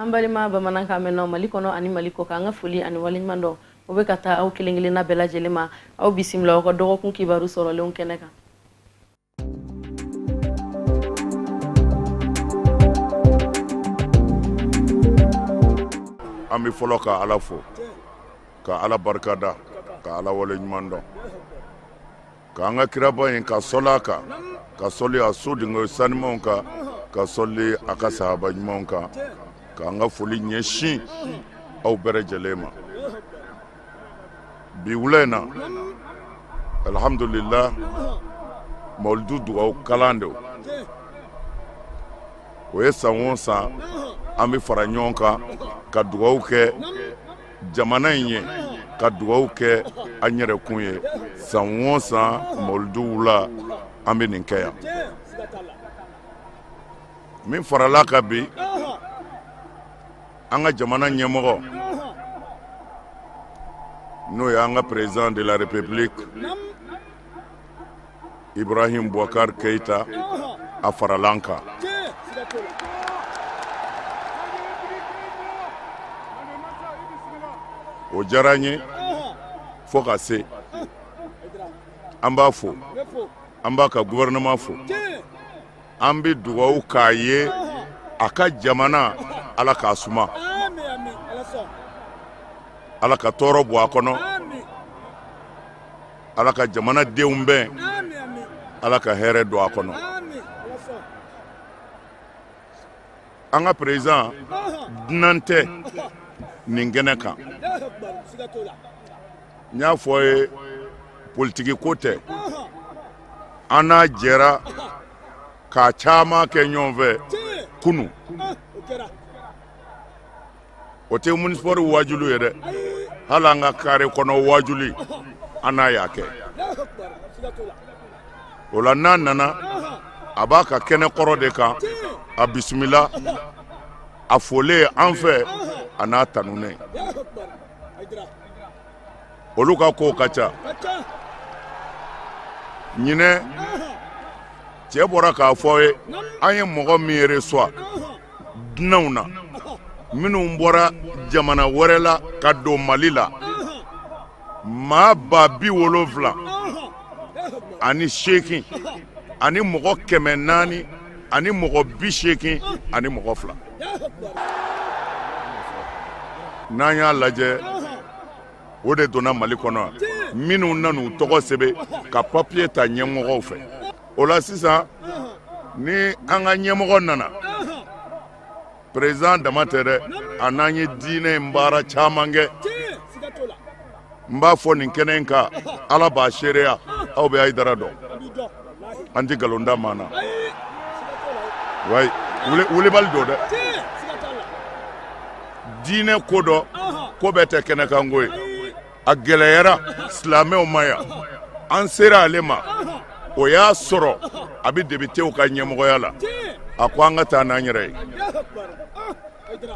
an balima bamanankan mɛn Mali kɔnɔ ani Mali kɔ kan ka foli ani waleɲuman dɔn o bɛ ka taa aw kelen-kelenna bɛɛ lajɛlen ma aw bisimila aw ka dɔgɔkun kibaru sɔrɔlenw kɛnɛ kan. An bɛ fɔlɔ ka Ala fo ka Ala barikada ka Ala waleɲuman dɔn ka an ka kiraba in ka sɔli a kan ka sɔli a so dingo sanimanw kan ka sɔli a ka sahaba ɲumanw kan ka an ka foli ɲɛsin aw bɛɛ lajɛlen ma. Bi wula in na alhamdulillah maulidu dugawu kalan de o ye san o san an bɛ fara ɲɔgɔn kan ka dugawu kɛ jamana in ye ka dugawu kɛ an yɛrɛ kun ye san o san maulidu wula an bɛ nin kɛ yan. Min farala ka bi an ka jamana ɲɛmɔgɔ n'o ye an ka président de la république Ibrahim Boubacar Keïta a farala an kan. O diyara n ye fo ka se an b'a fo an b'a ka gouvernement fo an bɛ dugawu k'a ye a ka jamana Ala k'a suma Ala ka tɔɔrɔ bɔ a kɔnɔ Ala ka jamana denw bɛn Ala ka hɛrɛ don a kɔnɔ. An ka président dunan tɛ nin kɛnɛ kan n y'a fɔ ye politiki ko tɛ an n'a jɛra k'a caman kɛ ɲɔgɔn fɛ kunu o tɛ municipal wajulu ye dɛ hali an ka kare kɔnɔ wajuli an n'a y'a kɛ o la n'a nana a b'a ka kɛnɛ kɔrɔ de kan a bisimila a fɔlen an fɛ a n'a tanunen olu ka kow ka ca ɲinɛ cɛ bɔra k'a fɔ ye an ye mɔgɔ min reçoit dunanw na minnu bɔra jamana wɛrɛ la ka don Mali la maa 70,000 ani 8 ani mɔgɔ 400 ani mɔgɔ 80 ani mɔgɔ 2. N'an y'a lajɛ o de donna Mali kɔnɔ minnu nan'u tɔgɔ sɛbɛn ka papier ta ɲɛmɔgɔw fɛ. O la sisan ni an ka ɲɛmɔgɔ nana président dama tɛ dɛ a n'an ye diinɛ in baara caman kɛ n b'a fɔ nin kɛnɛ in kan Ala b'a seereya aw bɛ Hayidara dɔn an tɛ nkalon da maa na wayi wulibali don dɛ diinɛ ko dɔ ko bɛɛ tɛ kɛnɛ kan ko ye a gɛlɛyara silamɛw ma yan an sera ale ma o y'a sɔrɔ a bɛ députéw ka ɲɛmɔgɔya la a ko an ka taa n'an yɛrɛ ye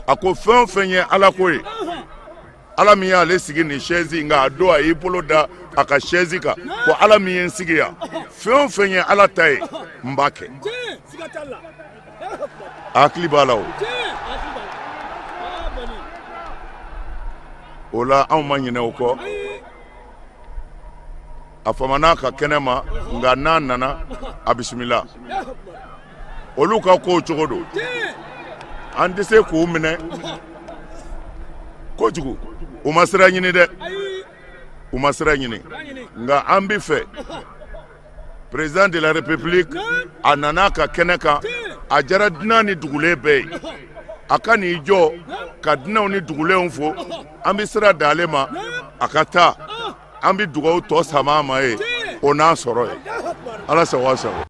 a ko fɛn o fɛn ye Ala ko ye Ala min y'ale sigi nin chaise nka a don a y'i bolo da a ka chaise kan ko Ala min ye n sigi yan fɛn o fɛn ye Ala ta ye n b'a kɛ a hakili b'a la o. O la anw ma ɲinɛ o kɔ a famana ka kɛnɛ ma nka n'a nana a bisimila olu ka kow cogo don an tɛ se k'u minɛ kojugu u ma sira ɲini dɛ u ma sira ɲini nka an bɛ fɛ président de la république a nana ka kɛnɛ kan a jara dunan ni dugulen bɛɛ ye a ka n'i jɔ ka dunanw ni dugulenw fo an bɛ sira d'ale ma a ka taa an bɛ dugawu tɔ sama a ma ye o n'a sɔrɔ ye Ala sago a sago.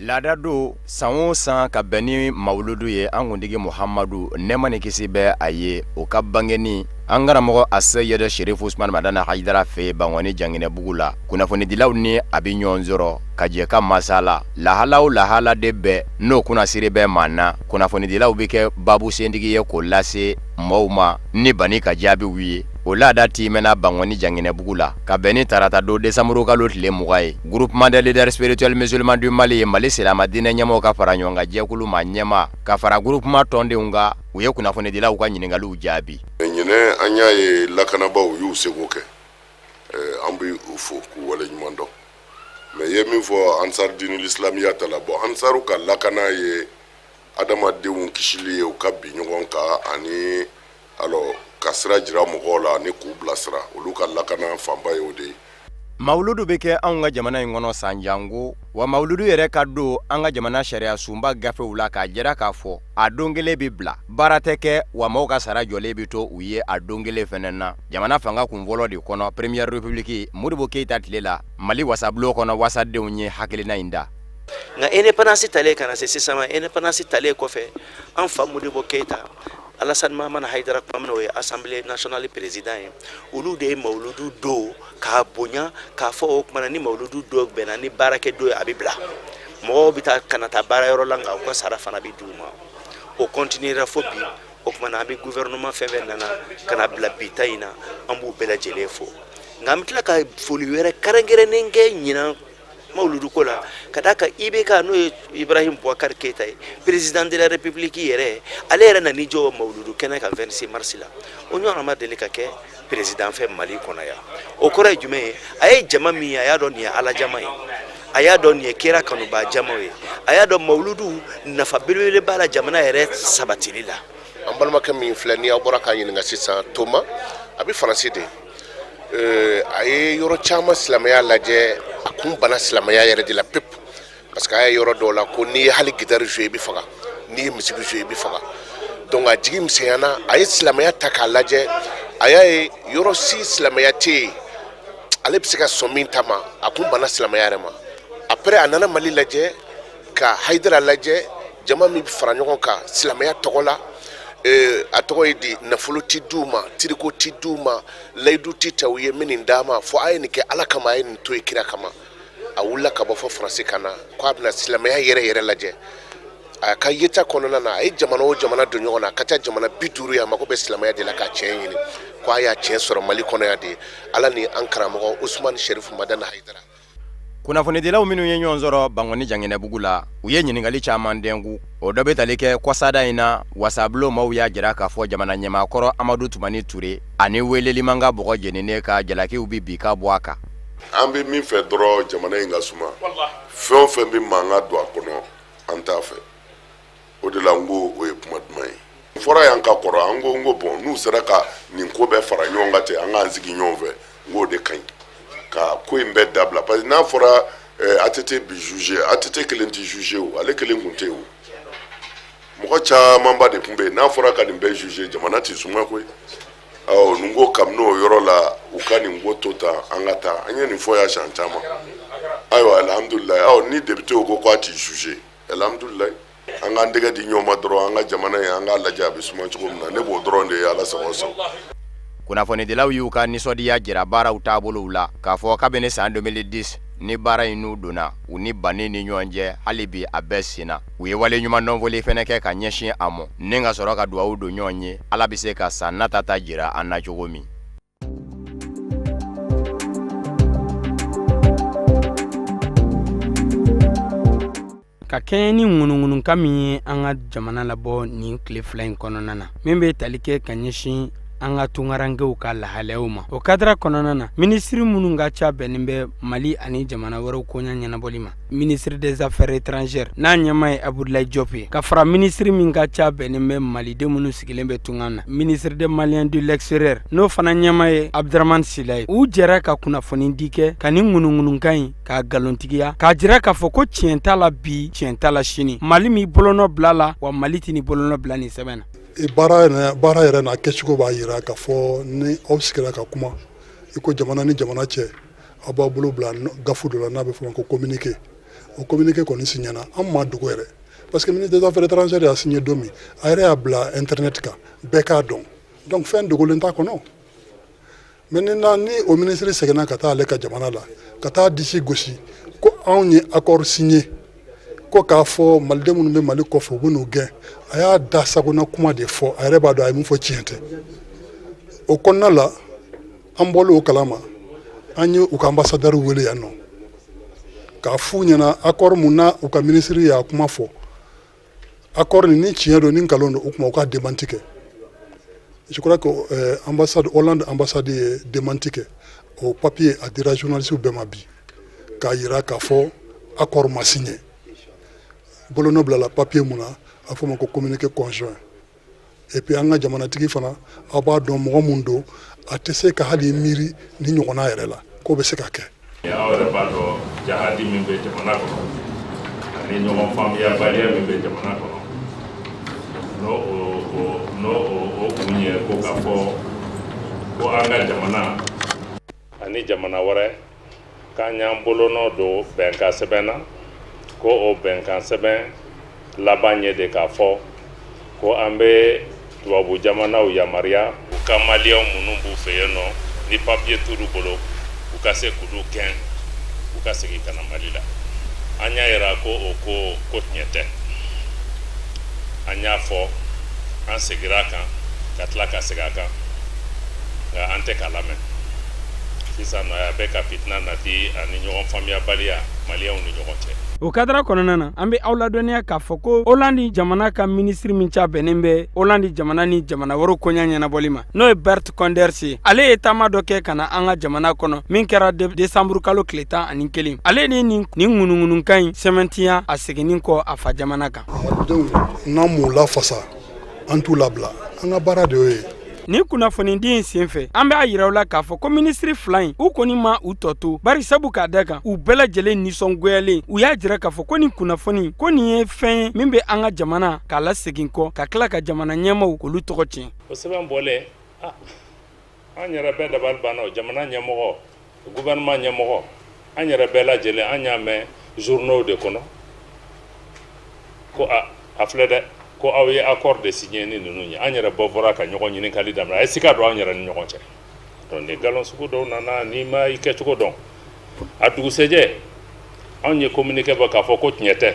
Laada don san o san ka bɛn ni mawuludu ye an kuntigi Muhamadu nɛɛma ni kisi bɛ a ye o ka bangeni an karamɔgɔ Aseyɛde Sherifu Usmani Madana Hayidara fɛ Bangɔni Janginɛbugu la kunnafonidilaw ni a bɛ ɲɔgɔn sɔrɔ ka jɛ ka masala lahala o lahala de bɛɛ n'o kunnasiri bɛ maa na kunnafonidilaw bɛ kɛ babu sentigi ye k'o lase mɔɔw ma ni bani ka jaabiw ye o laada timɛna Bangoni Janginɛbugu la ka bɛn ni tarata don décembre kalo tile 20 ye. Groupement des leaders spirituels musulmans du Mali ye Mali silama diinɛ ɲɛmɔgɔw ka fara ɲɔgɔn kan jɛkulu ma ɲɛma ka fara groupement tɔndenw kan u ye kunnafonidilaw ka ɲininkaliw jaabi. Ɲinɛ an y'a ye lakanabaw y'u seko kɛ an bɛ u fo k'u waleɲuman dɔn mais ye min fɔ ansar dinul islamiyya ta la bon ansaru ka lakana ye adamadenw kisili ye u ka bi ɲɔgɔn kan ani alors ka sira jira mɔgɔw la ni k'u bilasira olu ka lakana fanba ye o de ye. Mawuludu bɛ kɛ anw ka jamana in kɔnɔ san jango wa mawuludu yɛrɛ ka don an ka jamana sariya sunba gafew la k'a jira k'a fɔ a don kelen bɛ bila baara tɛ kɛ wa mɔgɔw ka sara jɔlen bɛ to u ye a don kelen fɛnɛ na jamana fanga kun fɔlɔ de kɔnɔ Première République Modibo Keyita tile la Mali wasabulon kɔnɔ wasadenw ye hakilina in da. Nga indépendance tale kana se sisan indépendance tale kɔfɛ an fa Modibo Keyita Alassane Mamman Haidara Kwamino ye Assemblée nationale président ye olu de ye mawuludu do k'a bonya k'a fɔ o kumana ni mawuludu do bɛnna ni baarakɛ do ye a bɛ bila mɔgɔw bɛ taa kana taa baarayɔrɔ la nka u ka sara fana bɛ d'u ma o continuera fo bi o kumana an bɛ gouvernement fɛn fɛn nana kana bila bi ta in na an b'u bɛɛ lajɛlen fo nka an bɛ tila ka foli wɛrɛ kɛrɛnkɛrɛnnen kɛ ɲinan mawuludu ko la ka da ka IBK n'o ye Ibrahim Boubacar Keita ye président de la République yɛrɛ ale yɛrɛ nani jɔ mawuludu kɛnɛ kan 26 mars la o ɲɔgɔnna ma deli ka kɛ président fɛ Mali kɔnɔ yan o kɔrɔ ye jumɛn ye a ye jama min ye a y'a dɔn nin ye Ala jama ye a y'a dɔn nin ye kira kanuba jama ye a y'a dɔn mawuludu nafa belebele b'a la jamana yɛrɛ sabatili la. An balimakɛ min filɛ ni aw bɔra k'a ɲininka sisan Toma a bɛ Faransi de a ye yɔrɔ caman silamɛya lajɛ a kun bana silamɛya yɛrɛ de la pepu parce que a ye yɔrɔ dɔw la ko n'i ye hali guitare jouer i bɛ faga n'i ye musique jouer i bɛ faga donc a jigi misɛnyana a ye silamɛya ta k'a lajɛ a y'a ye yɔrɔ si silamɛya tɛ yen ale bɛ se ka sɔn min ta ma a kun bana silamɛya yɛrɛ ma après a nana Mali lajɛ ka Haidara lajɛ jama min bɛ fara ɲɔgɔn kan silamɛya tɔgɔ la a tɔgɔ ye di nafolo ti d'u ma tiriko ti d'u ma layidu ti ta u ye min nin d'a ma fo a ye nin kɛ Ala kama a ye nin to ye kira kama a wulila ka bɔ fɔ Faransi kan na ko a bɛna silamɛya yɛrɛ yɛrɛ lajɛ a ka yeta kɔnɔna na a ye jamana o jamana don ɲɔgɔn na a ka ca jamana 50 ye a mako bɛ silamɛya de la ka tiɲɛ ɲini ko a y'a tiɲɛ sɔrɔ Mali kɔnɔ yan de Ala ni an karamɔgɔ Usmane Sherifu Madani Haidara. Kunnafonidilaw minnu ye ɲɔgɔn sɔrɔ Bangoni Janginɛbugu la u ye ɲininkali caman dɛngu o dɔ bɛ tali kɛ kɔsada in na wasabulon maaw y'a jira k'a fɔ jamana ɲɛmaakɔrɔ Amadu Tumani Ture ani weleli man ka bɔgɔ jeninen ka jalakiw bi bi ka bɔ a kan. An bɛ min fɛ dɔrɔn jamana in ka suma fɛn o fɛn bɛ mankan don a kɔnɔ an t'a fɛ o de la n ko o ye kuma duman ye fɔra y'an ka kɔrɔ an ko bon n'u sera ka nin ko bɛɛ fara ɲɔgɔn kan ten an k'an sigi ɲɔgɔn fɛ n k'o de ka ɲi ka ko in bɛɛ dabila parce que n'a fɔra ATT bi juge ATT kelen ti juge o ale kelen kun tɛ o mɔgɔ camanba de tun bɛ yen n'a fɔra ka nin bɛɛ juge jamana ti suma koyi nin ko kabini o yɔrɔ la u ka nin ko to tan an ka taa an ye nin fɔ y'a san caman ayiwa alhamdulilayi ni député ko k'a ti juge alhamdulilayi an k'an tɛgɛ di ɲɔgɔn ma dɔrɔn an ka jamana in an k'a lajɛ a bɛ suma cogo min na ne b'o dɔrɔn de ye Ala sago sago. Kunnafonidilaw y'u ka nisɔndiya jira baaraw taabolow la k'a fɔ kabini san 2010 ni baara in n'u donna u ni banni ni ɲɔgɔn cɛ hali bi a bɛɛ senna u ye wale ɲuman dɔnfɔli fɛnɛ kɛ ka ɲɛsin a mɔ ni ka sɔrɔ ka dugawu don ɲɔgɔn ye Ala bɛ se ka san natata jira an na cogo min. Ka kɛɲɛ ni ŋunuŋunuka min ye an ka jamana labɔ nin tile fila in kɔnɔna na min bɛ tali kɛ ka ɲɛsin an ka tungarankew ka lahalayaw ma o kadira kɔnɔna na minisiri minnu ka ca bɛnnen bɛ Mali ani jamana wɛrɛw koɲa ɲɛnabɔli ma ministre des affaires étrangères n'a ɲɛma ye Abdoulaye Diop ye ka fara minisiri min ka ca bɛnnen bɛ maliden minnu sigilen bɛ tunga na ministre des Maliens de l'extérieur n'o fana ɲɛma ye Abdraman Sila ye u jɛra ka kunnafoni di kɛ ka nin ŋunuŋunukan in k'a galontigiya k'a jira k'a fɔ ko tiɲɛ t'a la bi tiɲɛ t'a la sini Mali min bolonɔ bila la wa Mali tɛ ni bolonɔ bila nin sɛbɛn na. baara yɛrɛ n'a kɛcogo b'a jira k'a fɔ ni aw sigira ka kuma i ko jamana ni jamana cɛ aw b'a bolo bila gafu dɔ la n'a bɛ fɔ ma ko communiqué o communiqué kɔni signera an ma dogo yɛrɛ parce que ministre des affaires étrangères y'a signé don min a yɛrɛ y'a bila internet kan bɛɛ k'a dɔn donc fɛn dogolen t'a kɔnɔ maintenant ni o ministre seginna ka taa ale ka jamana la ka taa disi gosi ko anw ye accord signé ko k'a fɔ maliden minnu bɛ Mali kɔfɛ u bɛ n'u gɛn a y'a da sagona kuma de fɔ a yɛrɛ b'a dɔn a ye mun fɔ tiɲɛ tɛ o kɔnɔna la an bɔlen o kalama an ye u ka ambassadeur wele yan nɔ k'a f'u ɲɛna accord mun na u ka ministre y'a kuma fɔ accord ni tiɲɛ don ni nkalon don o kuma u ka démenti kɛ. Je crois que ambassade Hollande ambassade ye démenti kɛ o papier a dira journaliste bɛɛ ma bi k'a yira k'a fɔ accord ma signé bolonɔ bilala papier mun na a fɔ ma ko communiqué conjoint et puis an ka jamanatigi fana aw b'a dɔn mɔgɔ mun don a tɛ se ka hali miiri ni ɲɔgɔnna yɛrɛ la k'o bɛ se ka kɛ. aw yɛrɛ b'a dɔn jahadi min bɛ jamana kɔnɔ ani ɲɔgɔn faamuyabaliya min bɛ jamana kɔnɔ n'o kun ye ko k'a fɔ ko an ka jamana ani jamana wɛrɛ k'an y'an bolonɔ don bɛnkan sɛbɛn na ko o bɛnkan sɛbɛn laban ye de k'a fɔ ko an bɛ tubabu jamanaw yamaruya u ka maliyɛnw minnu b'u fɛ yen nɔ ni papiye t'olu bolo u ka se k'olu gɛn u ka segin ka na Mali la. An y'a yira ko o ko tiɲɛ tɛ. An y'a fɔ an segira a kan ka tila ka segin a kan nka an tɛ k'a lamɛn. Sisan nɔ a bɛ ka fitina nati ani ɲɔgɔn faamuyabaliya maliyɛnw ni ɲɔgɔn cɛ. O kadara kɔnɔna na an bɛ aw ladɔnniya k'a fɔ ko Hollande jamana ka ministre min ca bɛnnen bɛ Hollande jamana ni jamana wɛrɛw koɲa ɲɛnabɔli ma n'o ye Bert Koenders ye. Ale ye taama dɔ kɛ ka na an ka jamana kɔnɔ min kɛra décembre kalo tile 11. Ale de nin ŋunuŋunukan in sɛmɛntiya a seginnin kɔ a fa jamana kan. Denw n'an m'u lafasa an t'u labila an ka baara de y'o ye. Ni kunnafonidi in senfɛ an b'a yira u la k'a fɔ ko ministre fila in u kɔni ma u tɔ to bari sabu k'a da kan u bɛɛ lajɛlen nisɔngoyalen u y'a jira k'a fɔ ko nin kunnafoni ko nin ye fɛn ye min bɛ an ka jamana k'a lasegin kɔ ka tila ka jamana ɲɛmaaw k'olu tɔgɔ tiɲɛ. O sɛbɛn bɔlen an yɛrɛ bɛɛ dabali banna o jamana ɲɛmɔgɔ gouvernement ɲɛmɔgɔ an yɛrɛ bɛɛ lajɛlen an y'a mɛn journaux de kɔnɔ ko a filɛ dɛ ko aw ye accord de signé ni ninnu ye an yɛrɛ bɔra ka ɲɔgɔn ɲininkali daminɛ a ye sika don an yɛrɛ ni ɲɔgɔn cɛ donc ni galon sugu dɔw nana n'i ma i kɛcogo dɔn a dugusɛjɛ anw ye communiqué bɔ k'a fɔ ko tiɲɛ tɛ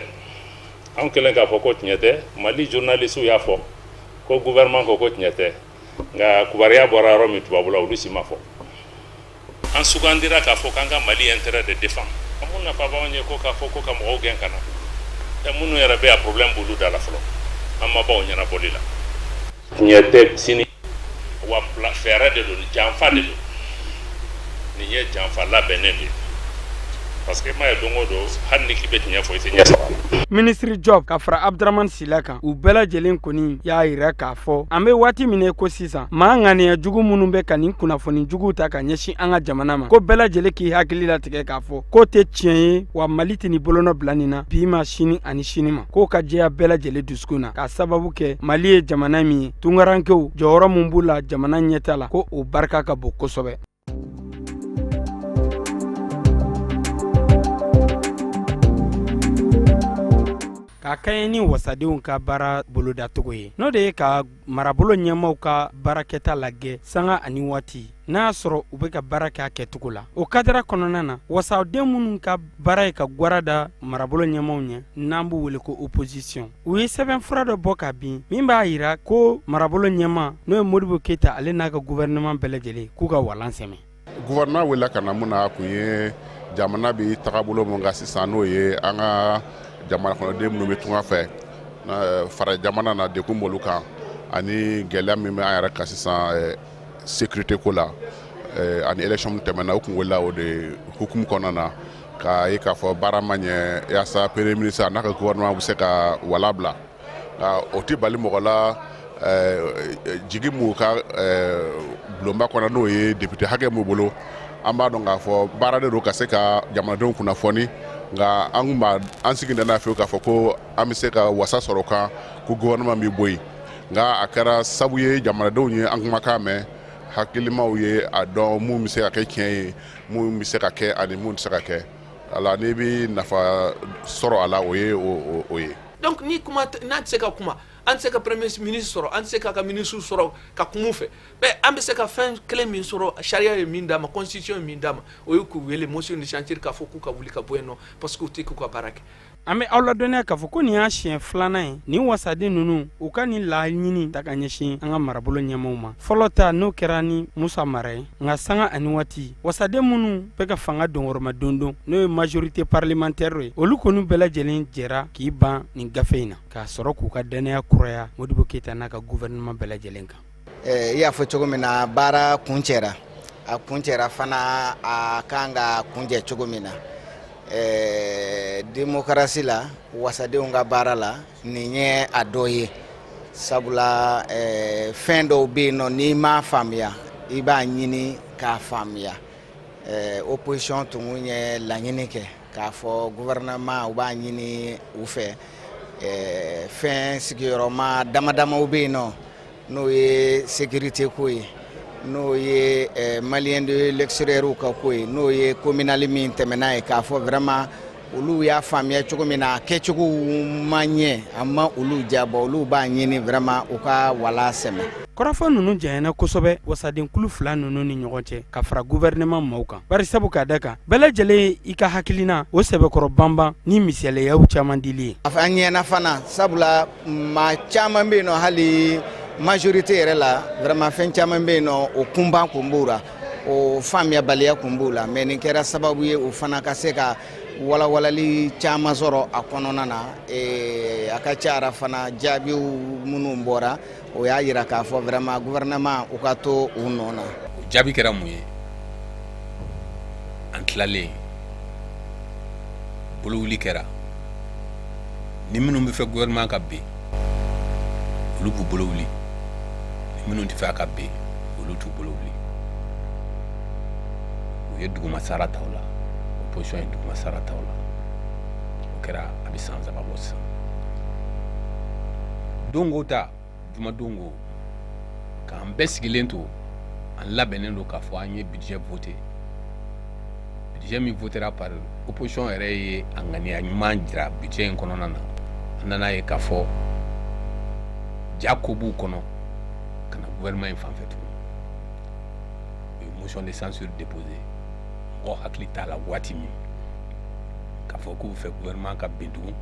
anw kɛlen k'a fɔ ko tiɲɛ tɛ Mali journalistes y'a fɔ ko gouvernement ko tiɲɛ tɛ nka kubariya bɔra yɔrɔ min tubabula olu si ma fɔ an sugandira k'a fɔ k'an ka Mali intérêt de défendre mun nafa b'anw ye ko k'a fɔ ko ka mɔgɔw gɛn ka na minnu yɛrɛ bɛ a problème b'olu da la fɔlɔ an ma baw ɲɛnabɔli la tiɲɛ tɛ sini wa fɛɛrɛ de don janfa de don nin ye janfa labɛnnen de parce que ma ye don o don hali ni k'i bɛ tiɲɛ fɔ i tɛ ɲɛ sɔrɔ. Ministre Job ka fara Abdramane Sila kan u bɛɛ lajɛlen kɔni y'a yira k'a fɔ an bɛ waati min na ko sisan maa ŋaniya jugu minnu bɛ ka nin kunnafoni juguw ta ka ɲɛsin an ka jamana ma ko bɛɛ lajɛlen k'i hakili latigɛ k'a fɔ k'o tɛ tiɲɛ ye wa Mali tɛ nin bolonɔ bila nin na bi ma sini ani sini ma k'o ka jɛya bɛɛ lajɛlen dusukun na k'a sababu kɛ Mali ye jamana min ye tunkarankew jɔyɔrɔ min b'u la jamana ɲɛta la ko o barika ka bon kosɛbɛ. Ka kɛɲɛ ni wasadenw ka baara bolodacogo ye n'o de ye ka marabolo ɲɛmaaw ka baarakɛta lajɛ sanga ani waati n'a y'a sɔrɔ u bɛ ka baara kɛ a kɛcogo la o kadara kɔnɔna na wasaden minnu ka baara ye ka gwara da marabolo ɲɛmaaw ɲɛ n'an b'u wele ko opposition u ye sɛbɛn fura dɔ bɔ ka bin min b'a yira ko marabolo ɲɛmaa n'o ye Modibo Keyita ale n'a ka gouvernement bɛɛ lajɛlen k'u ka walan sɛmɛ. Gouvernement wele ka na mun na kun ye jamana bi tagabolo mun kan sisan n'o ye an ka jamana kɔnɔden minnu bɛ tunga fɛ fara jamana na dekun b'olu kan ani gɛlɛya min bɛ an yɛrɛ kan sisan sécurité ko la ani élection min tɛmɛna o kun wulila o de hukumu kɔnɔna na k'a ye k'a fɔ baara ma ɲɛ yaasa premier ministre a n'a ka gouvernement bɛ se ka wala bila o tɛ bali mɔgɔ la jigi mun ka bulonba kɔnɔ n'o ye député hakɛ mun bolo an b'a dɔn k'a fɔ baara de don ka se ka jamanadenw kunnafoni nka an kun b'an sigilen n'a fɛ k'a fɔ ko an bɛ se ka wasa sɔrɔ kan ko gouvernement bɛ bɔ yen nka a kɛra sabu ye jamanadenw ye an kumakan mɛn hakilimaw ye a dɔn mun bɛ se ka kɛ tiɲɛ ye mun bɛ se ka kɛ ani mun tɛ se ka kɛ ala n'i bɛ nafa sɔrɔ a la o ye o ye. donc ni kuma n'a tɛ se ka kuma an tɛ se ka premier ministre sɔrɔ an tɛ se k'a ka ministre sɔrɔ ka kuma u fɛ mais an bɛ se ka fɛn kelen min sɔrɔ sariya ye min d'a ma constitution ye min d'a ma o ye k'u wele motion de censure k'a fɔ k'u ka wuli ka bɔ yen nɔ parce que u tɛ k'u ka baara kɛ an bɛ aw ladɔnniya k'a fɔ ko nin y'a siɲɛ 2nan ye nin wasaden ninnu u ka nin laɲini ta ka ɲɛsin an ka marabolo ɲɛmaaw ma. Fɔlɔ ta n'o kɛra ni Musa Mara ye nka sanga ani waati wasaden minnu bɛ ka fanga dɔngɔrɔma dondon n'o ye majorité parlementaire ye olu kɔni bɛɛ lajɛlen jɛra k'i ban nin gafe in na k'a sɔrɔ k'u ka dɛnɛya kuraya Modibo Keyita n'a ka gouvernement bɛɛ lajɛlen kan. I y'a fɔ cogo min na baara kuncɛra a kuncɛra fana a kan ka kuncɛ cogo min na démocratie la wasadenw ka baara la nin ye a dɔ ye sabula fɛn dɔw bɛ yen nɔ n'i m'a faamuya i b'a ɲini k'a faamuya opposition tun ye laɲini kɛ k'a fɔ gouvernement u b'a ɲini u fɛ fɛn sigiyɔrɔma damadamaw bɛ yen nɔ n'o ye sécurité ko ye n'o ye malien de l'extérieur ka ko ye n'o ye communal min tɛmɛna ye k'a fɔ vraiment olu y'a faamuya cogo min na kɛcogo ma ɲɛ a ma olu jabɔ olu b'a ɲini vraiment u ka wala sɛmɛ. Kɔrɔfɔ ninnu janyana kosɛbɛ wasadenkulu 2 ninnu ni ɲɔgɔn cɛ ka fara gouvernement maaw kan bari sabu k'a da kan bɛɛ lajɛlen i ka hakilina o sɛbɛkɔrɔ banban ni misaliyaw caman dili ye. A ɲɛna fana sabula maa caman bɛ yen nɔ hali majorité yɛrɛ la vraiment fɛn caman bɛ yen nɔ o kunban kun b'u la o faamuyabaliya kun b'u la mais nin kɛra sababu ye o fana ka se ka walawalali caman sɔrɔ a kɔnɔna na a ka cara fana jaabiw minnu bɔra o y'a yira k'a fɔ vraiment gouvernement u ka to u nɔ na. Jaabi kɛra mun ye an tilalen bolowuli kɛra ni minnu bɛ fɛ gouvernement ka bin olu b'u bolowuli ni minnu tɛ fɛ a ka bin olu t'u bolowuli u ye duguma sara ta o la opposition ye duguma sara ta o la o kɛra a bɛ san 3 bɔ sisan dongo ta juma dongo k'an bɛɛ sigilen to an labɛnnen don k'a fɔ an ye budget voté budget min votera par opposition yɛrɛ ye a ŋaniya ɲuman jira budget in kɔnɔna na an nana ye k'a fɔ ja ko b'u kɔnɔ ka na gouvernement in fan fɛ tuguni u ye motion de censure déposé mɔgɔ hakili t'a la waati min k'a fɔ k'u fɛ gouvernement ka bin tugun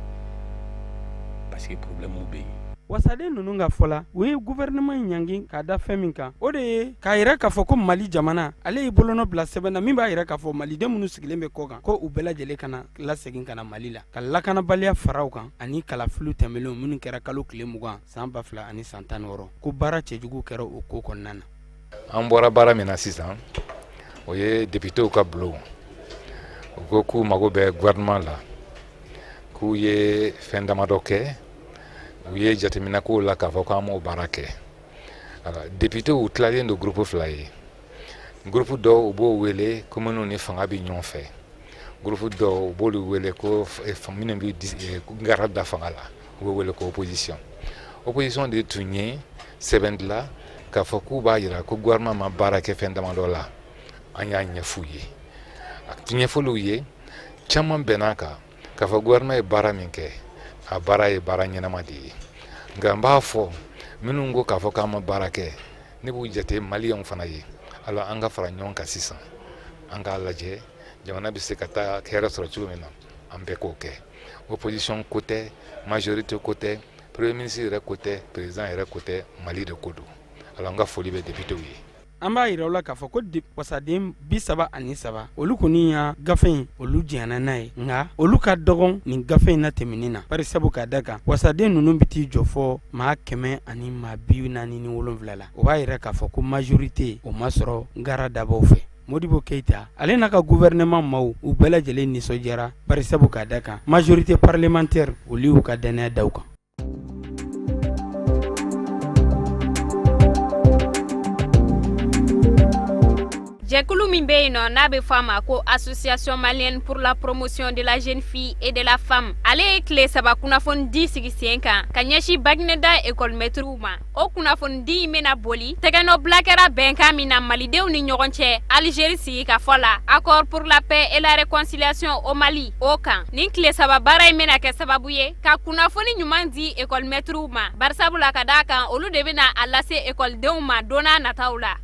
parce que problème bɛ yen. wasaden ninnu ka fɔ la u ye gouvernement ɲangi k'a da fɛn min kan o de ye k'a yira k'a fɔ ko Mali jamana ale y'i bolonɔ bila sɛbɛn na min b'a yira k'a fɔ maliden minnu sigilen bɛ kɔ kan ko u bɛɛ lajɛlen kana lasegin ka na Mali la ka lakanabaliya faraw kan ani kalafiliw tɛmɛlenw minnu kɛra kalo tile 20 san 2000 ani san 16 ko baara cɛjugu kɛra o ko kɔnɔna na. An bɔra baara min na sisan o ye députéw ka bulon u ko k'u mago bɛ gouvernement la k'u ye fɛn damadɔ kɛ u ye jateminɛ k'o la k'a fɔ k'an m'o baara kɛ députéw tilalen don groupe 2 ye groupe dɔw u b'o wele ko minnu ni fanga bɛ ɲɔgɔn fɛ groupe dɔw u b'olu wele ko minnu bɛ gara da fanga la u b'o wele ko opposition de tun ye sɛbɛn dilan k'a fɔ k'u b'a jira ko gouvernement ma baara kɛ fɛn damadɔ la an y'a ɲɛf'u ye a ɲɛfɔliw ye caman bɛn'a kan k'a fɔ gouvernement ye baara min kɛ a baara ye baara ɲɛnama de ye nka n b'a fɔ minnu ko k'a fɔ k'an ma baara kɛ ne b'u jate maliyɛnw fana ye alors an ka fara ɲɔgɔn kan sisan an k'a lajɛ jamana bɛ se ka taa hɛrɛ sɔrɔ cogo min na an bɛɛ k'o kɛ opposition ko tɛ majorité ko tɛ premier ministre yɛrɛ ko tɛ président yɛrɛ ko tɛ Mali de ko don alors an ka foli bɛ députéw ye. An b'a yira u la k'a fɔ ko wasaden 33 olu kɔni y'a gafe in olu jɛnna n'a ye nka olu ka dɔgɔn nin gafe in na tɛmɛnin na bari sabu k'a da kan wasaden ninnu bɛ t'i jɔ fɔ maa 147 la o b'a yira k'a fɔ ko majorité o ma sɔrɔ gara dabaw fɛ. Modibo Keyita ale n'a ka gouvernement maaw u bɛɛ lajɛlen nisɔndiyara bari sabu k'a da kan majorité parlementaire olu y'u ka dɛnɛya da u kan. Jɛkulu min bɛ yen nɔ n'a bɛ fɔ a ma ko association malienne pour la promotion de la jeune fille et de la femme ale ye tile 3 kunnafoni di sigi sen kan ka ɲɛsin Bagineda école maîtriw ma o kunnafoni di in bɛna boli tɛgɛnɔ bila kɛra bɛnkan min na malidenw ni ɲɔgɔn cɛ Algérie sigi ka fɔ la accord pour la paix et la réconciliation au Mali o kan nin tile 3 baara in bɛna kɛ sababu ye ka kunnafoni ɲuman di école maîtriw ma barisabula ka d'a kan olu de bɛna a lase écoledenw ma don n'a nataw la.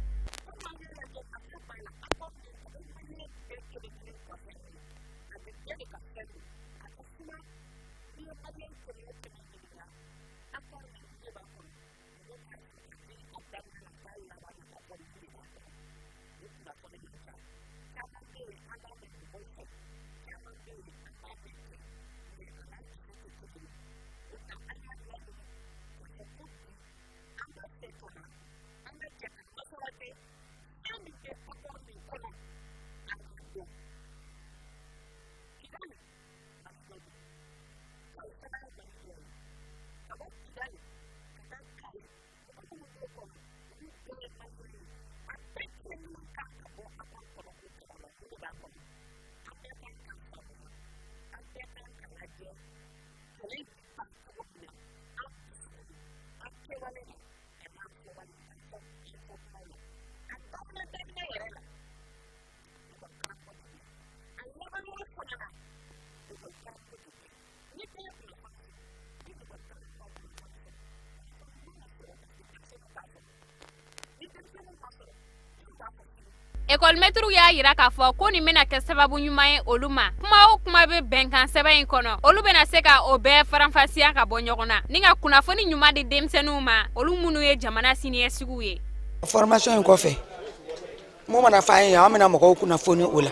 École maître y'a yira k'a fɔ ko nin bɛna kɛ sababu ɲuman ye olu ma. Kuma o kuma bɛ bɛnkan sɛbɛn in kɔnɔ. Olu bɛna se ka o bɛɛ faranfasiya ka bɔ ɲɔgɔn na. Ni ka kunnafoni ɲuman di denmisɛnninw ma, olu minnu ye jamana siniɲɛsigiw ye. Formation in kɔfɛ, mun mana fɔ an ye an bɛna mɔgɔw kunnafoni o la.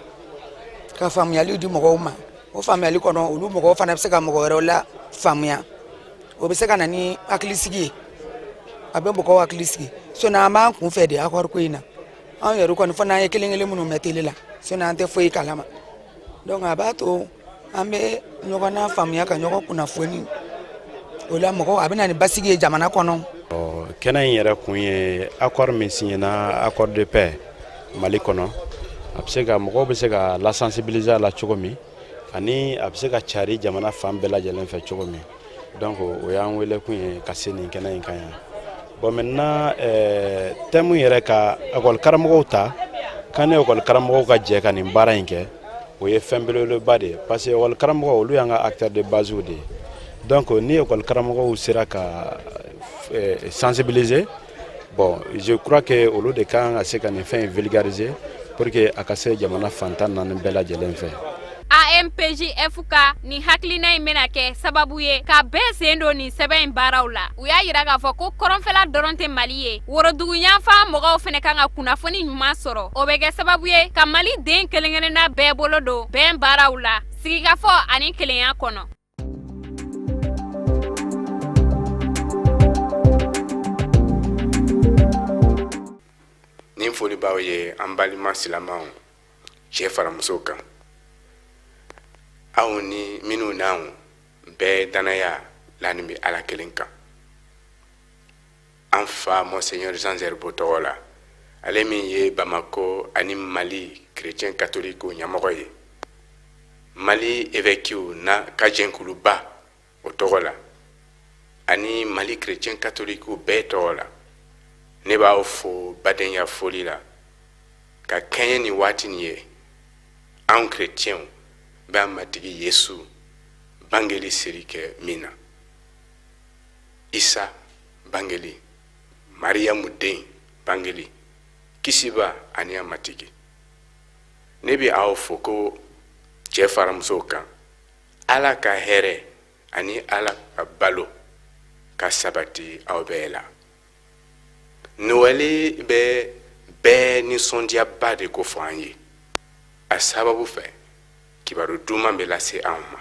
Ka faamuyali di mɔgɔw ma. O faamuyali kɔnɔ olu mɔgɔw fana bɛ se ka mɔgɔ wɛrɛw la faamuya. O bɛ se ka na ni hakilisigi ye. A bɛ mɔgɔw hakili sigi. Sinon an b'an kun fɛ de accord ko in na. An yɛrɛ kɔni fɔ n'an ye kelen-kelen minnu mɛn télé la. Sinon an tɛ foyi kalama. Donc a b'a to an bɛ ɲɔgɔn na faamuya ka ɲɔgɔn kunnafoni. O la mɔgɔw a bɛ na ni basigi ye jamana kɔnɔ. Kɛnɛ in yɛrɛ kun ye accord min signé na accord de paix Mali kɔnɔ. A bɛ se ka mɔgɔw bɛ se ka la sensibiliser a la cogo min ani a bɛ se ka cari jamana fan bɛɛ lajɛlen fɛ cogo min. Donc o y'an wele kun ye ka se nin kɛnɛ in kan yan. Bon maintenant thème yɛrɛ ka école karamɔgɔw ta kan ni école karamɔgɔw ka jɛ ka nin baara in kɛ o ye fɛn belebeleba de ye parce que école karamɔgɔ olu y'an ka acteur de base de ye. Donc ni école karamɔgɔw sera ka sensibiliser, bon je crois que olu de kan ka se ka nin fɛn vulgariser pour que a ka se jamana fantan naani bɛɛ lajɛlen fɛ. AMPJFK ni hakilina in bɛna kɛ sababu ye ka bɛɛ sen don nin sɛbɛn in baaraw la. U y'a yira k'a fɔ ko kɔrɔnfɛla dɔrɔn tɛ Mali ye, worodugu yanfan mɔgɔw fɛnɛ kan ka kunnafoni ɲuman sɔrɔ. O bɛ kɛ sababu ye ka Mali den kelen-kelenna bɛɛ bolo don bɛn baaraw la, sigikafɔ ani kelenya kɔnɔ. Nin foli b'aw ye an balima silamɛw cɛ fara musow kan. Aw ni minnu n'anw bɛɛ danaya la nin bɛ Ala kelen kan. An fa Monseigneur Jean Zerbo tɔgɔ la, ale min ye Bamako ani Mali chrétien catholique ɲɛmɔgɔ ye. Mali évêque na ka jɛnkuluba o tɔgɔ la ani Mali chrétien catholique bɛɛ tɔgɔ la. Ne b'aw fo badenya foli la ka kɛɲɛ ni waati nin ye anw chrétiens bɛ matigi Yesu bangeli seri kɛ min na. Isa bangeli, Mariamu den bangeli, kisiba ani a matigi. Ne bɛ aw fo ko cɛ faramusow kan Ala ka hɛrɛ ani Ala ka balo ka sabati aw bɛɛ la. Noël bɛ bɛɛ nisɔndiyaba de ko fɔ an ye. A sababu fɛ kibaru duman bɛ lase anw ma.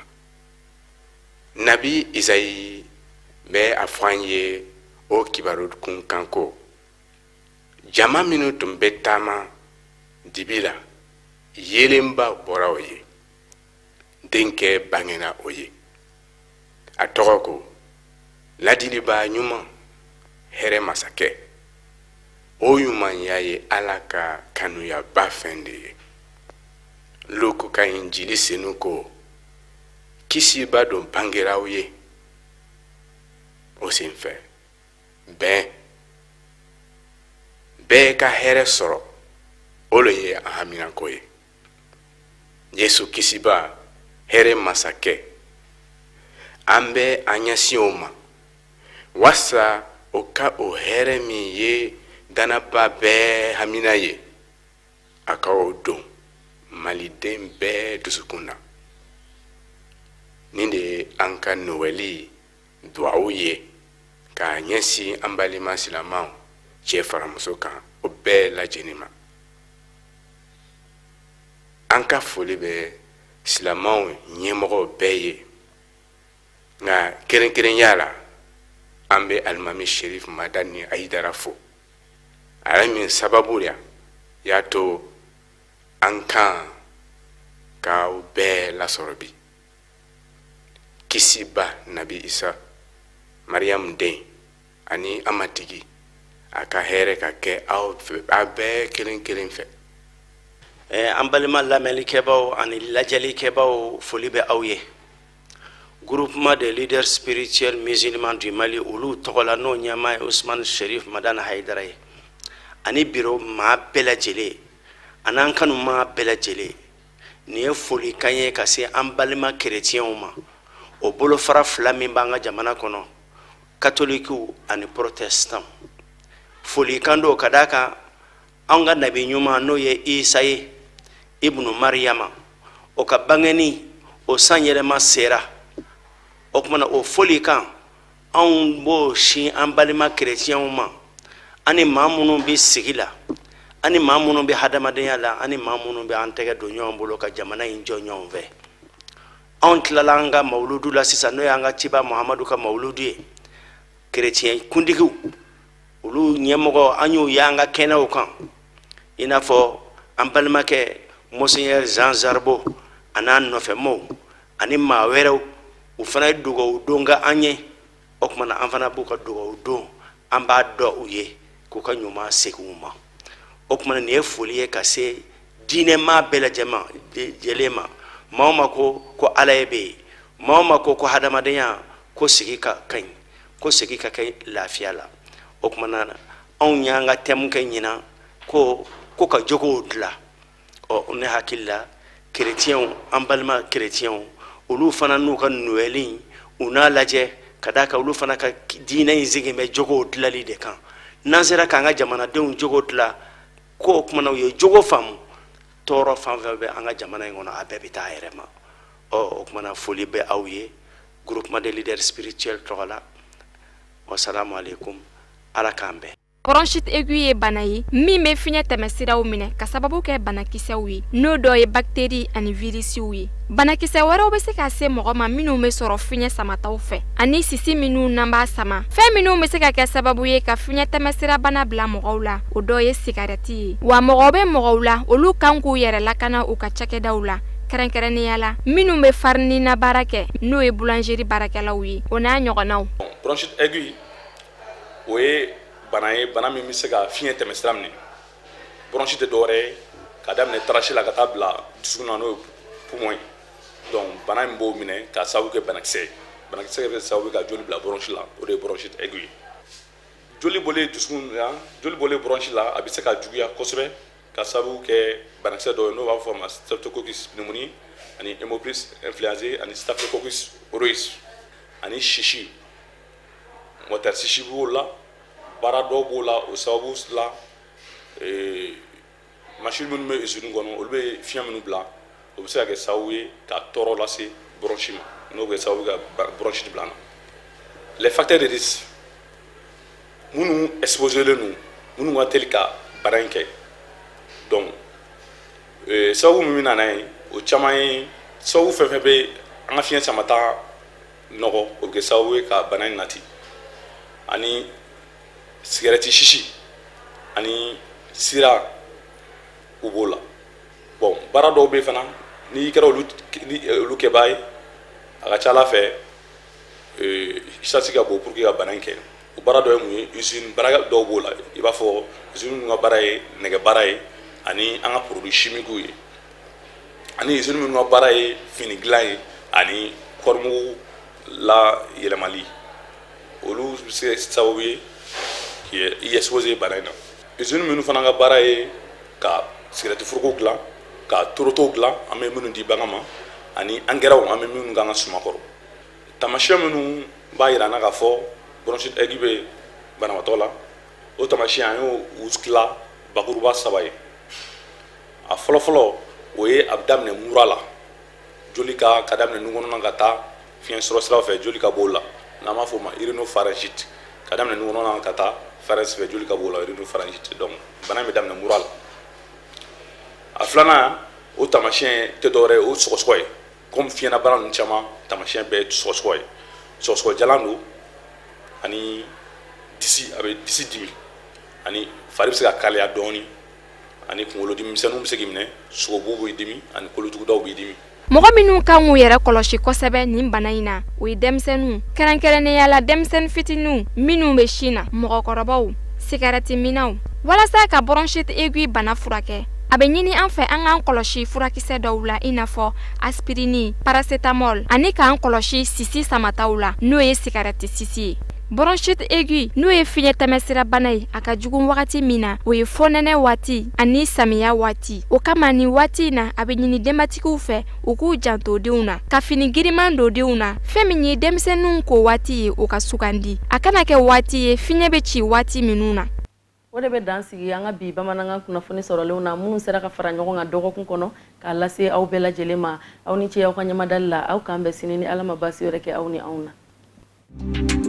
Nabi Isayi bɛ a fɔ an ye o kibaru kunkan ko jama minnu tun bɛ taama dibi la yelenba bɔra o ye, denkɛ bangena o ye. A tɔgɔ ko ladiliba ɲuman hɛrɛ masakɛ. O ɲumanya ye Ala ka kanuyaba fɛn de ye. Luku ka injili senu ko kisiba don bangera aw ye. O sen fɛ bɛɛ ka hɛrɛ sɔrɔ o le ye a haminako ye. Yesu kisiba hɛrɛ masakɛ an bɛ an ɲɛsin o ma wasa o ka o hɛrɛ min ye danaba bɛɛ hamina ye a ka o don maliden bɛɛ dusukun na. Nin de ye an ka Noëli duwawu ye k'a ɲɛsin an balima silamɛw cɛ faramuso kan o bɛɛ lajɛlen ma. an ka foli bɛ silamɛw ɲɛmɔgɔ bɛɛ ye nka kɛrɛnkɛrɛnya la an bɛ alimami sherif madani ayidara fo ala min sababu la y'a to an kan k'aw bɛɛ lasɔrɔ bi kisiba nabi isa mariam den ani an matigi a ka hɛrɛ ka kɛ aw bɛɛ kelen kelen fɛ. An balima lamɛnlikɛbaw ani lajɛlikɛbaw foli bɛ aw ye. Groupement des leaders spirituels musulmans du Mali olu tɔgɔla n'o ɲɛmaa ye Ousmane Sherif Madani Haidara ye ani biro maa bɛɛ lajɛlen an'an kanu maa bɛɛ lajɛlen nin ye folikan ye ka se an balima kerecɛnw ma o bolofara fila min b'an ka jamana kɔnɔ katolikiw ani protestant folikan do ka d'a kan an ka nabi ɲuman n'o ye Isa ye ibnu Mariyama o ka bangeni o san yɛlɛma sera o kumana o folikan anw b'o sin an balima kerecɛnw ma ani maa minnu bɛ sigi la ani maa minnu bɛ hadamadenya la ani maa minnu bɛ an tɛgɛ don ɲɔgɔn bolo ka jamana in jɔ ɲɔgɔn fɛ anw tilala an ka mawuludu la sisan n'o y'an ka ciba Muhamadu ka mawuludu ye kerecɛn kuntigiw olu ɲɛmɔgɔ an y'u ye an ka kɛnɛw kan i n'a fɔ an balimakɛ Monseigneur Jean Zarbo an'a nɔfɛmaw ani maa wɛrɛw u fana ye dugawu don ka an ye o kumana an fana b'u ka dugawu don an b'a dɔn u ye k'u ka ɲuman segin u ma o kumana nin ye foli ye ka se diinɛmaa bɛɛ lajɛlen ma maa o maa ko ala ye bɛ yen maa o maa ko hadamadenya ko sigi ka ɲi ko sigi ka kɛ lafiya la o kumana anw y'an ka thème kɛ ɲinan ko ka jogow dilan ne hakili la kerecɛnw an balima kerecɛnw olu fana n'u ka noël u n'a lajɛ ka d'a kan olu fana ka diinɛ in sigin bɛ jogow dilali de kan n'an sera k'an ka jamanadenw jogo dilan ko o kumana u ye jogo faamu tɔɔrɔ fan fɛn bɛ an ka jamana in kɔnɔ a bɛɛ bɛ taa a yɛrɛ ma o kumana foli bɛ aw ye groupement des leaders spirituels tɔgɔ la wasalamu alaikum ala k'an bɛn. Bronchite aiguë ye bana ye min bɛ fiɲɛ tɛmɛsiraw minɛ ka sababu kɛ banakisɛw ye n'o dɔ ye bakteri ani virisiw ye banakisɛ wɛrɛw bɛ se ka se mɔgɔ ma minnu bɛ sɔrɔ fiɲɛ samataw fɛ ani sisi minnu n'an b'a sama fɛn minnu bɛ se ka kɛ sababu ye ka fiɲɛ tɛmɛsira bana bila mɔgɔw la o dɔ ye sigarɛti ye wa mɔgɔw bɛ mɔgɔw la olu kan k'u yɛrɛ lakana u ka cakɛdaw la kɛrɛnkɛrɛnnenya la minnu bɛ farini na baara kɛ n'o ye boulangerie baarakɛlaw ye o n'a ɲɔgɔnnaw. Bronchite aiguë o ye bana ye bana min bɛ se ka fiɲɛ tɛmɛ sira minɛ bronchite tɛ dɔwɛrɛ ye ka daminɛ tarasi la ka taa bila dusukun na n'o ye poumon ye donc bana in b'o minɛ ka sababu kɛ banakisɛ ye banakisɛ bɛ sababu ye ka joli bila bronchite la o de ye bronchite aiguë ye joli bɔlen dusukun na joli bɔlen bronchite la a bɛ se ka juguya kosɛbɛ ka sababu kɛ banakisɛ dɔw ye n'o b'a fɔ a ma streptococcus pneumoniae ani hémophilus influenzae ani staphylococcus aureus ani sisi mɔtɛri sisi b'o la baara dɔw b'o la o sababu la machine minnu bɛ usine kɔnɔ olu bɛ fiɲɛ minnu bila o bɛ se ka kɛ sababu ye ka tɔɔrɔ lase bronchite ma n'o bɛ kɛ sababu ye ka bronchite bila an na les facteurs de risque minnu exposé len don minnu ka teli ka bana in kɛ donc sababu min bɛ na n'a ye o caman ye sababu fɛn fɛn bɛ an ka fiɲɛ samata nɔgɔ o bɛ kɛ sababu ye ka bana in nati ani cigarette sisi ani sira u b'o la bon baara dɔw bɛ fana n'i kɛra olu kɛbaa ye a ka ca ala fɛ chance ka bon pour que ka bana in kɛ o baara dɔ ye mun ye usine baara dɔw b'o la i b'a fɔ usine minnu ka baara ye nɛgɛ baara ye ani an ka produit chimiques ye ani usine minnu ka baara ye fini dilan ye ani kɔɔrimugu la yɛlɛmali olu bɛ se sababu ye i exposé bana in na usine minnu fana ka baara ye ka cigarette foroko dilan ka toroto dilan an bɛ minnu di bagan ma ani angɛrɛw an bɛ minnu k'an ka suma kɔrɔ taamasiyɛn minnu b'a yira an na k'a fɔ bronchite aiguë bɛ banabaatɔ la o taamasiyɛn an y'o tila bakuruba 3 ye a fɔlɔfɔlɔ o ye a bɛ daminɛ mura la joli ka daminɛ nun kɔnɔna ka taa fiɲɛ sɔrɔ siraw fɛ joli ka b'o la n'an b'a fɔ o ma rhinopharyngite ka daminɛ nun kɔnɔna ka taa pharynx joli ka b'o la rhinopharyngite donc bana in bɛ daminɛ mura la a filanan o tamasiyɛn tɛ dɔwɛrɛ o sɔgɔsɔgɔ ye comme fiɲɛna bana ninnu caman tamasiyɛn bɛɛ sɔgɔsɔgɔ ye sɔgɔsɔgɔ jalan don ani disi a bɛ disi dimi ani fari bɛ se ka kalaya dɔɔni ani kunkolodimi misɛnninw bɛ se k'i minɛ sogobu b'i dimi ani kolotugudaw b'i dimi. Mɔgɔ minnu kan k'u yɛrɛ kɔlɔsi kosɛbɛ nin bana in na o ye denmisɛnninw kɛrɛnkɛrɛnnenya la denmisɛnnin fitininw minnu bɛ sin na mɔgɔkɔrɔbaw sigarɛti minaw walasa ka bronchite aiguë bana furakɛ a bɛ ɲini an fɛ an k'an kɔlɔsi furakisɛ dɔw la i n'a fɔ aspirini paracetamol ani k'an kɔlɔsi sisi samataw la n'o ye sigarɛti sisi ye. Bronchite aiguë n'o ye fiɲɛ tɛmɛsira bana ye a ka jugu wagati min na o ye fonɛnɛ waati ani samiya waati o kama ni waati in na a bɛ ɲini denbatigiw fɛ u k'u janto denw na ka fini giriman don denw na fɛn min ye denmisɛnninw ko waati ye o ka sugandi a kana kɛ waati ye fiɲɛ bɛ ci waati minnu na. O de bɛ dan sigi an ka bi bamanankan kunnafoni sɔrɔlenw na minnu sera ka fara ɲɔgɔn kan dɔgɔkun kɔnɔ k'a lase aw bɛɛ lajɛlen ma aw ni ce aw ka ɲamadali la aw k'an bɛn sini ni Ala ma baasi wɛrɛ kɛ aw ni anw na.